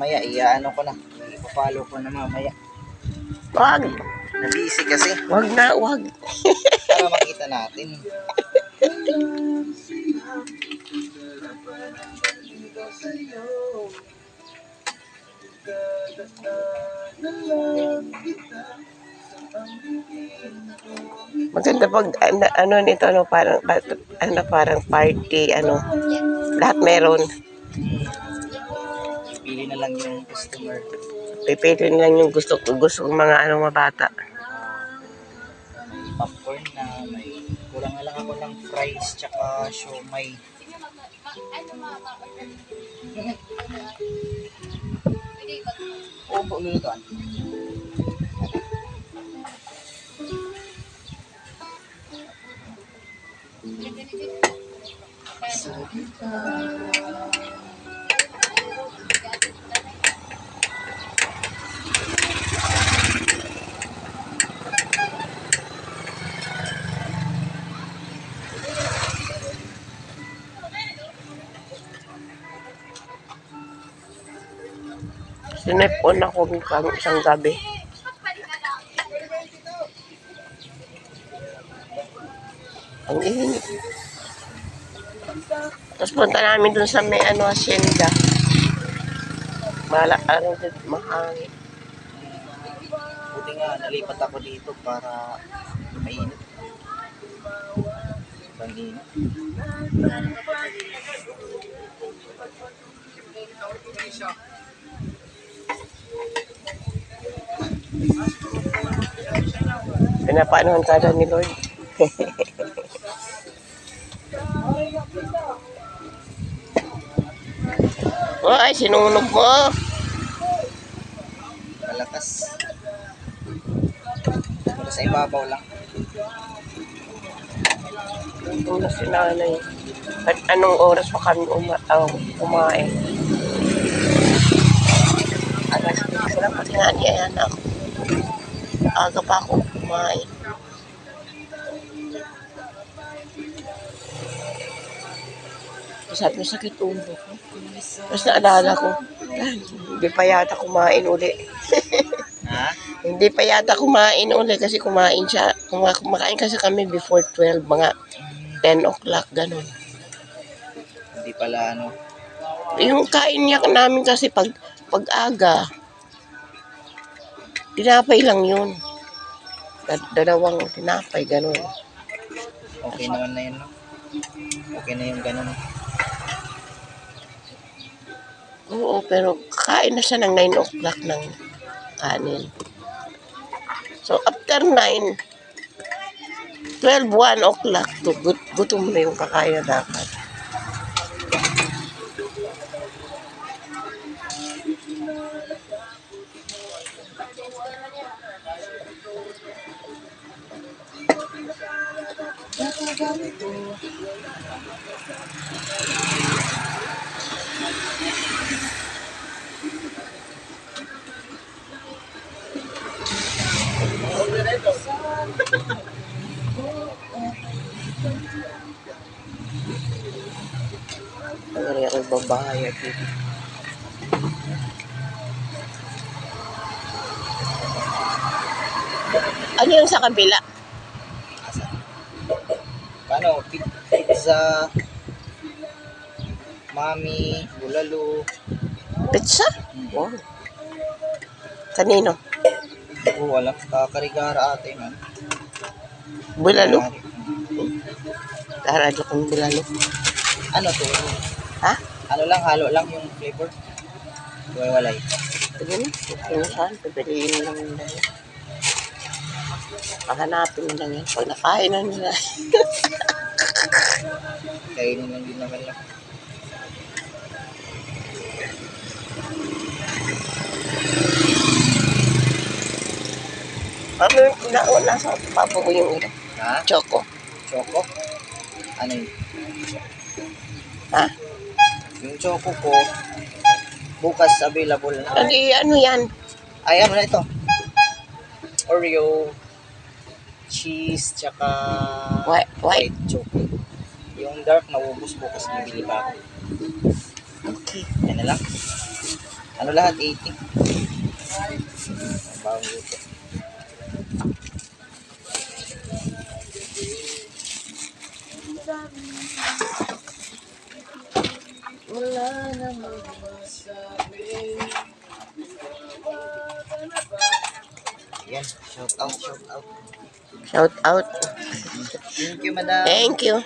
mamaya, ano ko na. Ipapalo ko na mamaya. Wag. Nabisi kasi. Wag na, wag. Para makita natin. Maganda pag ano nito, ano, parang parang party, ano. Lahat meron. Pili na lang yung customer. Pipili lang yung gusto ng mga mga bata. May popcorn na, may kulang na lang ako ng fries tsaka siomay. Oo, lulutuan. Sinipon ako isang gabi. Ang init. Tapos punta namin dun sa may hacienda. Mahangin. Buti nga, nalipat ako dito para mainit. Pag-init. Pinapaanuhan ka ni Lord. Ay, sinunog mo. Malakas. Pero sa ibabaw lang. Ito na si nanay. At anong oras pa kami kumain? Alas 10 lang pati nanay. Ayan ako. Aga pa ako kumain. Sabi ko, sakit ulo ko. Tapos naalala ko, hindi pa yata kumain uli. Ha? Hindi pa yata kumain uli kasi kumain siya. Kumakain kasi kami before 12, mga 10 o'clock, ganun. Hindi pala Yung kain niya namin kasi pag aga, tinapay lang yun. Dalawang tinapay, ganun. Okay naman na yun, no? Okay na yung ganun. Oo, pero kain na siya ng 9 o'clock ng kanin. So, after 9, 12, 1 o'clock, gutom na yung kakain na dapat. Ang ako babayad dito. Ano yung sa kabila? Paano? Pizza, mami, bulalo. Pizza? Wow. Kanino? Wala. Kakarigara ate, man. Bulalo? Taradyo kong bulalo. Ano to? Ha? Ano lang, halo lang yung flavor. Walay. Sige na. Kung saan, pipiliin lang nila yan. Pahanapin nila yan. Pag nakain na nila. Kainin lang din naman lang. Ano yung pinauna sa papa mo yung ilo? Ha? Choco. Choco? Ano yun? Ha? Yung choco ko, bukas available na. Hindi, ano yan? Ay, ano na ito? Oreo, cheese, tsaka White. chocolate. Yung dark, naubos bukas, bibili pa ako. Okay. Yan na lang. Ano lahat? 80. Bawang luto. Wala namang masabi. Yan, shout out, shout out. Shout out. Thank you, madam. Thank you.